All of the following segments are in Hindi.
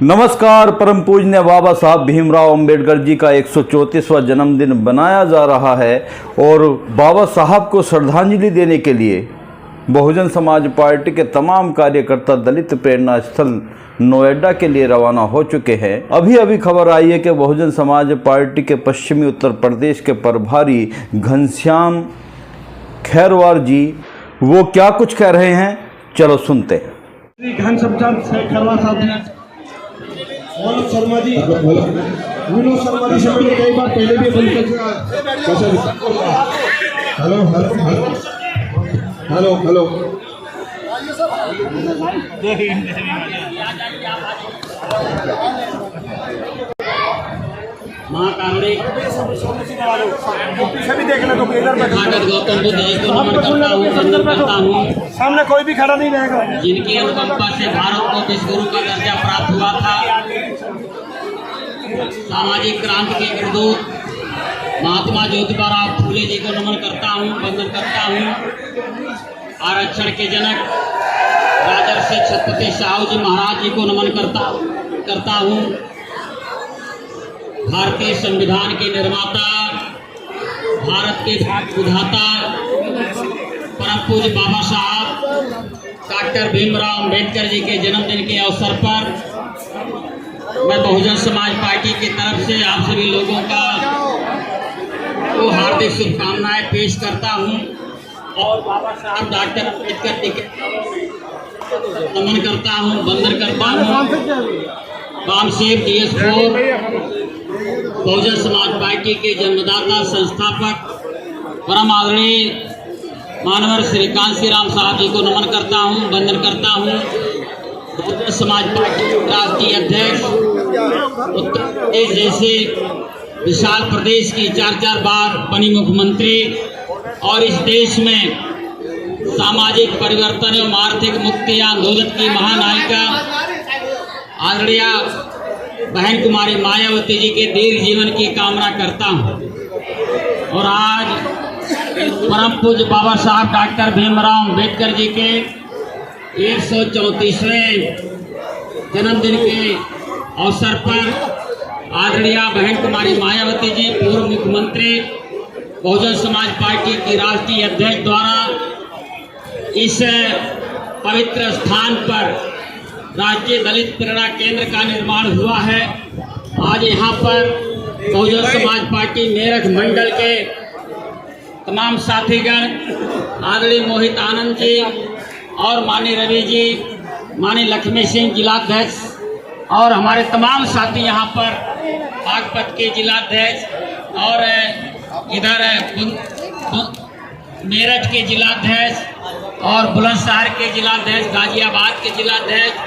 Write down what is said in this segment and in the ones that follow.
नमस्कार। परम पूज्य बाबा साहब भीमराव अंबेडकर जी का 134वां जन्मदिन मनाया जा रहा है और बाबा साहब को श्रद्धांजलि देने के लिए बहुजन समाज पार्टी के तमाम कार्यकर्ता दलित प्रेरणा स्थल नोएडा के लिए रवाना हो चुके हैं। अभी अभी खबर आई है कि बहुजन समाज पार्टी के पश्चिमी उत्तर प्रदेश के प्रभारी घनश्याम खैरवार जी वो क्या कुछ कह रहे हैं, चलो सुनते हैं। घनश्याम खैरवार साहब, विनोद शर्मा जी से मैंने कई बार पहले भी हेलो हेलो महाकारुणिक सभी देखना तो इधर गौतम बुद्ध जी को नमन करता हूँ सामने कोई भी खड़ा नहीं रहेगा। जिनकी अनुकंपा से भारत को विश्व गुरु का दर्जा प्राप्त हुआ था। सामाजिक क्रांति के गुरुदूत महात्मा ज्योतिबा फूले जी को नमन करता हूँ, वंदन करता हूँ। आरक्षण के जनक राजर्षि छत्रपति साहू जी महाराज जी को नमन करता हूँ। भारतीय संविधान के निर्माता, भारत के विधाता परम पूज्य बाबा साहब डॉक्टर भीमराव अंबेडकर जी के जन्मदिन के अवसर पर मैं बहुजन समाज पार्टी की तरफ से आप सभी लोगों का को हार्दिक शुभकामनाएं पेश करता हूं और बाबा साहब डॉक्टर अंबेडकर जी के नमन करता हूं, वंदन करता हूं। कामसेव DS4 बहुजन समाज पार्टी के जन्मदाता संस्थापक परम आदरणीय मानवर श्री कांसी राम साहब जी को नमन करता हूं, वंदन करता हूं। बहुजन समाज पार्टी के राष्ट्रीय अध्यक्ष, उत्तर प्रदेश जैसे विशाल प्रदेश की 4 बार बनी मुख्यमंत्री और इस देश में सामाजिक परिवर्तन एवं आर्थिक मुक्ति आंदोलन की महानायिका आदरणीय बहन कुमारी मायावती जी के दीर्घ जीवन की कामना करता हूं। और आज परम पूज्य बाबा साहब डॉक्टर भीमराव अंबेडकर जी के 134वें जन्मदिन के अवसर पर आदरणीय बहन कुमारी मायावती जी पूर्व मुख्यमंत्री बहुजन समाज पार्टी की राष्ट्रीय अध्यक्ष द्वारा इस पवित्र स्थान पर राष्ट्रीय दलित प्रेरणा केंद्र का निर्माण हुआ है। आज यहाँ पर बहुजन समाज पार्टी मेरठ मंडल के तमाम साथीगण, आदरणीय मोहित आनंद जी और माननीय रवि जी, माननीय लक्ष्मी सिंह जिलाध्यक्ष और हमारे तमाम साथी यहाँ पर बागपत के जिलाध्यक्ष और इधर मेरठ के जिलाध्यक्ष और बुलंदशहर के जिलाध्यक्ष, गाजियाबाद के जिलाध्यक्ष,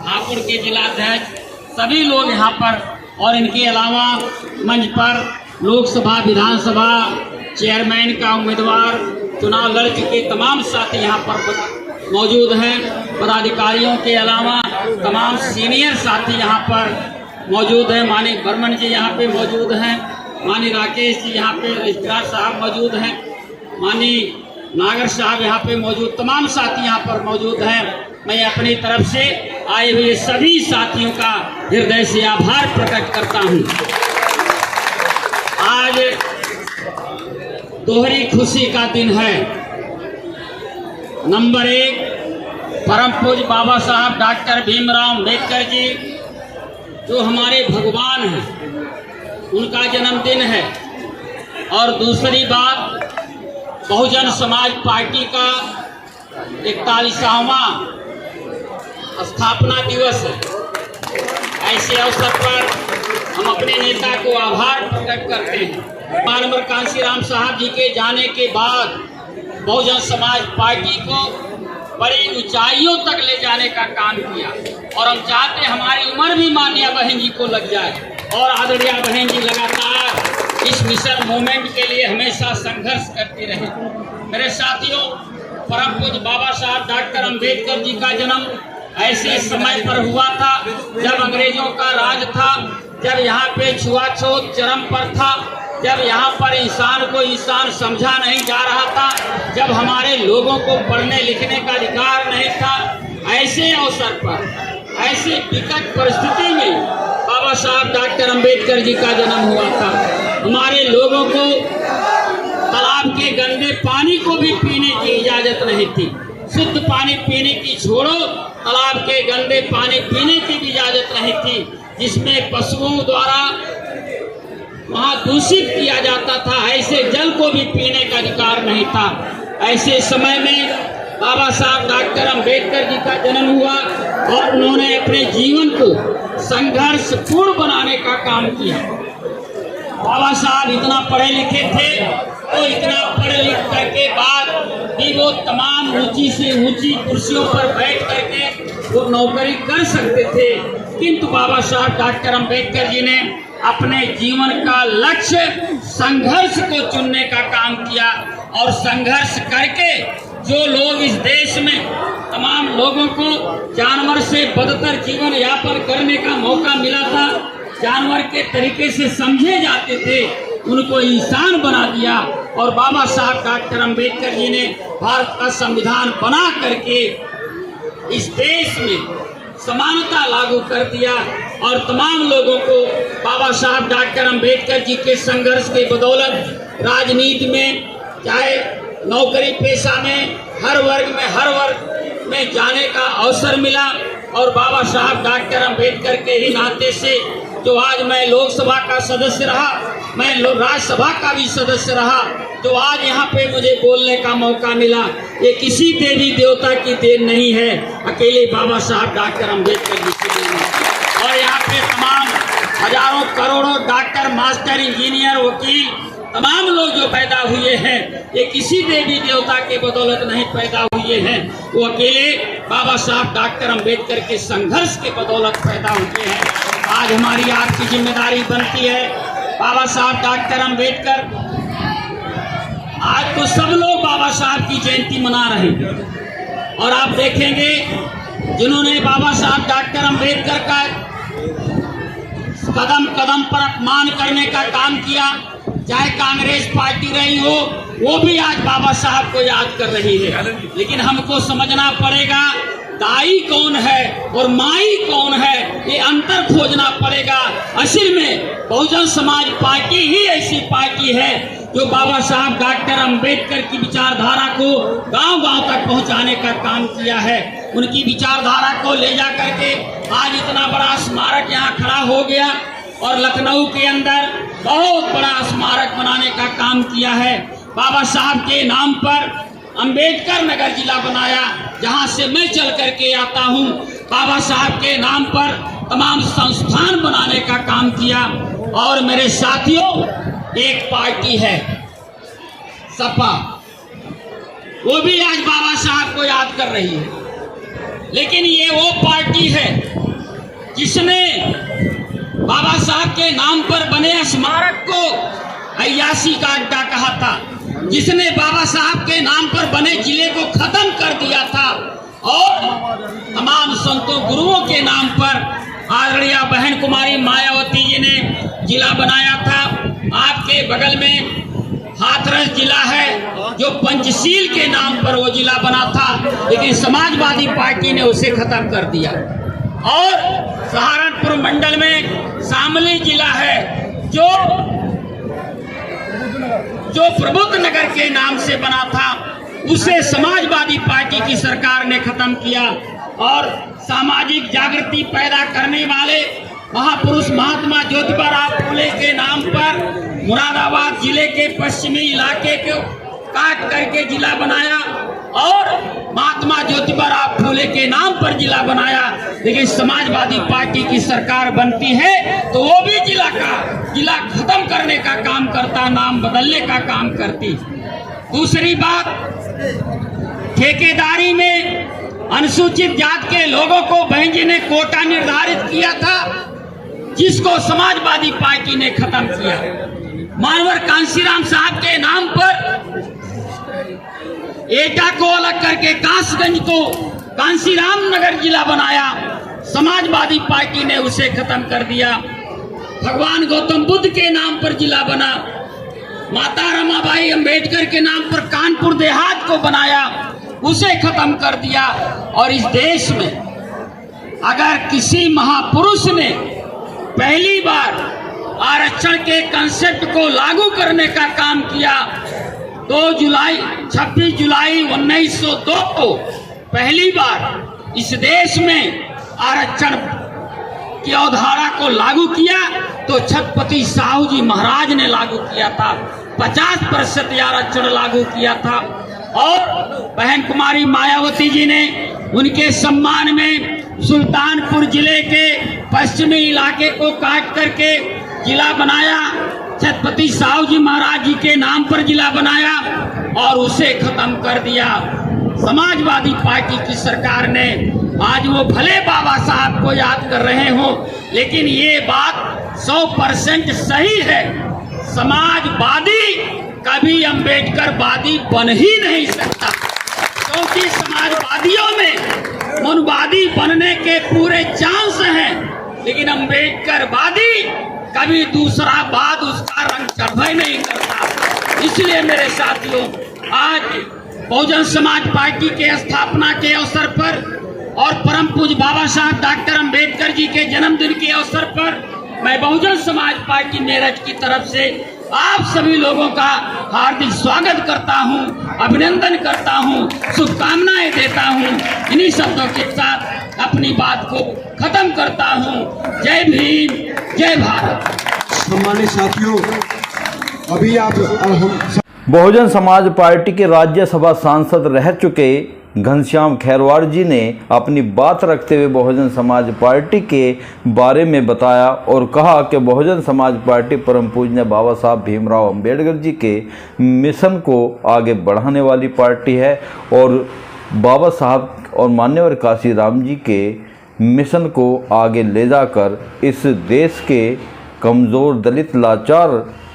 हापुड़ के जिलाध्यक्ष, सभी लोग यहाँ पर और इनके अलावा मंच पर लोकसभा विधानसभा चेयरमैन का उम्मीदवार चुनाव लड़ चुके तमाम साथी यहाँ पर मौजूद हैं। पदाधिकारियों के अलावा तमाम सीनियर साथी यहाँ पर मौजूद हैं। माननीय बर्मन जी यहाँ पे मौजूद हैं, माननीय राकेश जी यहाँ पे रजिस्ट्रार साहब मौजूद हैं, माननीय नागर साहब यहाँ पे मौजूद, तमाम साथी यहाँ पर मौजूद हैं। मैं अपनी तरफ से आए हुए सभी साथियों का हृदय से आभार प्रकट करता हूँ। आज दोहरी खुशी का दिन है। नंबर 1, परम पूज्य बाबा साहब डॉक्टर भीमराव अंबेडकर जी जो हमारे भगवान हैं, उनका जन्मदिन है। और दूसरी बात, बहुजन समाज पार्टी का 41वां स्थापना दिवस है। ऐसे अवसर पर हम अपने नेता को आभार प्रकट करते हैं। मानवर कांसी राम साहब जी के जाने के बाद बहुजन समाज पार्टी को बड़ी ऊंचाइयों तक ले जाने का काम किया और हम चाहते हमारी उम्र भी माननीय बहन जी को लग जाए और आदरणीय बहन जी लगातार इस मिशन मूवमेंट के लिए हमेशा संघर्ष करती रहे। मेरे साथियों, परम पूज्य बाबा साहब डॉक्टर अंबेडकर जी का जन्म ऐसे समय पर हुआ था जब अंग्रेजों का राज था, जब यहाँ पे छुआछूत चरम पर था, जब यहाँ पर इंसान को इंसान समझा नहीं जा रहा था, जब हमारे लोगों को पढ़ने लिखने का अधिकार नहीं था। ऐसे अवसर पर, ऐसी विकट परिस्थिति में अंबेडकर जी का जन्म हुआ था। हमारे लोगों को तालाब के गंदे पानी को भी पीने की इजाजत नहीं थी। शुद्ध पानी पीने की छोड़ो, तालाब के गंदे पानी पीने की भी इजाजत नहीं थी, जिसमें पशुओं द्वारा वहां दूषित किया जाता था। ऐसे जल को भी पीने का अधिकार नहीं था। ऐसे समय में बाबा साहब डॉक्टर अंबेडकर जी का जन्म हुआ और उन्होंने अपने जीवन को संघर्षपूर्ण बनाने का काम किया। बाबा साहब इतना पढ़े लिखे थे, तो इतना पढ़े लिखने के बाद भी वो तमाम ऊंची से ऊंची कुर्सियों पर बैठ करके वो नौकरी कर सकते थे, किंतु बाबा साहब डॉक्टर अंबेडकर जी ने अपने जीवन का लक्ष्य संघर्ष को चुनने का काम किया और संघर्ष करके जो लोग इस देश में तमाम लोगों को जानवर से बदतर जीवन यापन करने का मौका मिला था, जानवर के तरीके से समझे जाते थे, उनको इंसान बना दिया। और बाबा साहब डॉक्टर अंबेडकर जी ने भारत का संविधान बना करके इस देश में समानता लागू कर दिया और तमाम लोगों को बाबा साहब डॉक्टर अंबेडकर जी के संघर्ष के बदौलत राजनीति में, चाहे नौकरी पेशा में, हर वर्ग में जाने का अवसर मिला। और बाबा साहब डॉक्टर अंबेडकर के ही नाते से जो आज मैं लोकसभा का सदस्य रहा, मैं राज्यसभा का भी सदस्य रहा, जो आज यहाँ पे मुझे बोलने का मौका मिला, ये किसी देवी देवता की देन नहीं है, अकेले बाबा साहब डॉक्टर अंबेडकर जी की देन है। और यहाँ पे तमाम हजारों करोड़ों डॉक्टर, मास्टर, इंजीनियर, वकील, तमाम लोग जो पैदा हुए हैं, ये किसी देवी देवता के बदौलत नहीं पैदा हुए हैं, वो अकेले बाबा साहब डॉक्टर अंबेडकर के संघर्ष के बदौलत पैदा हुए हैं। आज हमारी आपकी जिम्मेदारी बनती है, बाबा साहब डॉक्टर अंबेडकर, आज तो सब लोग बाबा साहब की जयंती मना रहे हैं और आप देखेंगे जिन्होंने बाबा साहब डॉक्टर अंबेडकर का कदम कदम पर अपमान करने का काम किया, चाहे कांग्रेस पार्टी रही हो, वो भी आज बाबा साहब को याद कर रही है। लेकिन हमको समझना पड़ेगा दाई कौन है और माई कौन है, ये अंतर खोजना पड़ेगा। असल में बहुजन समाज पार्टी ही ऐसी पार्टी है जो बाबा साहब डॉक्टर अंबेडकर की विचारधारा को गांव-गांव तक पहुंचाने का काम किया है। उनकी विचारधारा को ले जा करके आज इतना बड़ा स्मारक यहाँ खड़ा हो गया और लखनऊ के अंदर बहुत बड़ा स्मारक बनाने का काम किया है। बाबा साहब के नाम पर अंबेडकर नगर जिला बनाया, जहां से मैं चल करके आता हूं। बाबा साहब के नाम पर तमाम संस्थान बनाने का काम किया। और मेरे साथियों, एक पार्टी है सपा, वो भी आज बाबा साहब को याद कर रही है, लेकिन ये वो पार्टी है जिसने बाबा साहब के नाम पर बने स्मारक को अय्याशी का अड्डा कहा था, जिसने बाबा साहब के नाम पर बने जिले को खत्म कर दिया था और तमाम संतों गुरुओं के नाम पर आदरणीय बहन कुमारी मायावती जी ने जिला बनाया था। आपके बगल में हाथरस जिला है जो पंचशील के नाम पर वो जिला बना था, लेकिन समाजवादी पार्टी ने उसे खत्म कर दिया। और सहारनपुर मंडल में शामली जिला है जो प्रबुद्ध नगर के नाम से बना था, उसे समाजवादी पार्टी की सरकार ने खत्म किया। और सामाजिक जागृति पैदा करने वाले महापुरुष महात्मा ज्योतिबा फूले के नाम पर मुरादाबाद जिले के पश्चिमी इलाके को काट करके जिला बनाया और महात्मा ज्योतिबा फूले के नाम पर जिला बनाया। लेकिन समाजवादी पार्टी की सरकार बनती है तो वो भी जिला खत्म करने का काम करता, नाम बदलने का काम करती। दूसरी बात, ठेकेदारी में अनुसूचित जाति के लोगों को बहन जी ने कोटा निर्धारित किया था, जिसको समाजवादी पार्टी ने खत्म किया। मानवर कांशीराम साहब के नाम पर एटा को अलग करके कासगंज को कांशीराम नगर जिला बनाया, समाजवादी पार्टी ने उसे खत्म कर दिया। भगवान गौतम बुद्ध के नाम पर जिला बना, माता रमाबाई अंबेडकर के नाम पर कानपुर देहात को बनाया, उसे खत्म कर दिया। और इस देश में अगर किसी महापुरुष ने पहली बार आरक्षण के कंसेप्ट को लागू करने का काम किया। 26 जुलाई 1902 को पहली बार इस देश में आरक्षण की अवधारणा को लागू किया तो छत्रपति साहू जी महाराज ने लागू किया था। 50% आरक्षण लागू किया था और बहन कुमारी मायावती जी ने उनके सम्मान में सुल्तानपुर जिले के पश्चिमी इलाके को काट करके जिला बनाया। छत्रपति साहू जी महाराज जी के नाम पर जिला बनाया और उसे खत्म कर दिया। समाजवादी पार्टी की सरकार ने, आज वो भले बाबा साहब को याद कर रहे हो, लेकिन ये बात 100% सही है। समाजवादी कभी अंबेडकरवादी बन ही नहीं सकता, क्योंकि समाजवादियों में मनवादी बनने के पूरे चांस हैं, लेकिन अंबेडकरवादी कभी दूसरा बात उसका रंग चढ़ाई नहीं करता। इसलिए मेरे साथियों, आज बहुजन समाज पार्टी के स्थापना के अवसर पर और परम पूज्य बाबा साहब डॉक्टर अंबेडकर जी के जन्मदिन के अवसर पर मैं बहुजन समाज पार्टी मेरठ की तरफ से आप सभी लोगों का हार्दिक स्वागत करता हूं, अभिनंदन करता हूं, शुभकामनाएं देता हूं। इन्हीं शब्दों के साथ अपनी बात को खत्म करता हूं। जय भीम, जय भारत। सम्मानित साथियों, अभी आप हम बहुजन समाज पार्टी के राज्यसभा सांसद रह चुके घनश्याम खेरवाड़ जी ने अपनी बात रखते हुए बहुजन समाज पार्टी के बारे में बताया और कहा कि बहुजन समाज पार्टी परम पूज्य बाबा साहब भीमराव अंबेडकर जी के मिशन को आगे बढ़ाने वाली पार्टी है और बाबा साहब और मान्यवर काशीराम जी के मिशन को आगे ले जाकर इस देश के कमज़ोर, दलित, लाचार,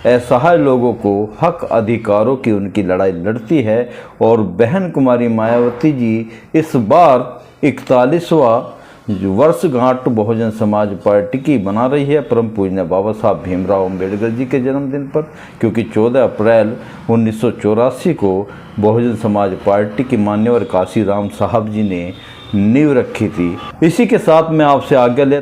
असहाय लोगों को हक अधिकारों की उनकी लड़ाई लड़ती है। और बहन कुमारी मायावती जी इस बार 41वां वर्षगांठ बहुजन समाज पार्टी की बना रही है परम पूज्य बाबा साहब भीमराव अंबेडकर जी के जन्मदिन पर, क्योंकि 14 अप्रैल 1984 को बहुजन समाज पार्टी के मान्यवर काशीराम साहब जी ने नींव रखी थी। इसी के साथ मैं आपसे आज्ञा लेता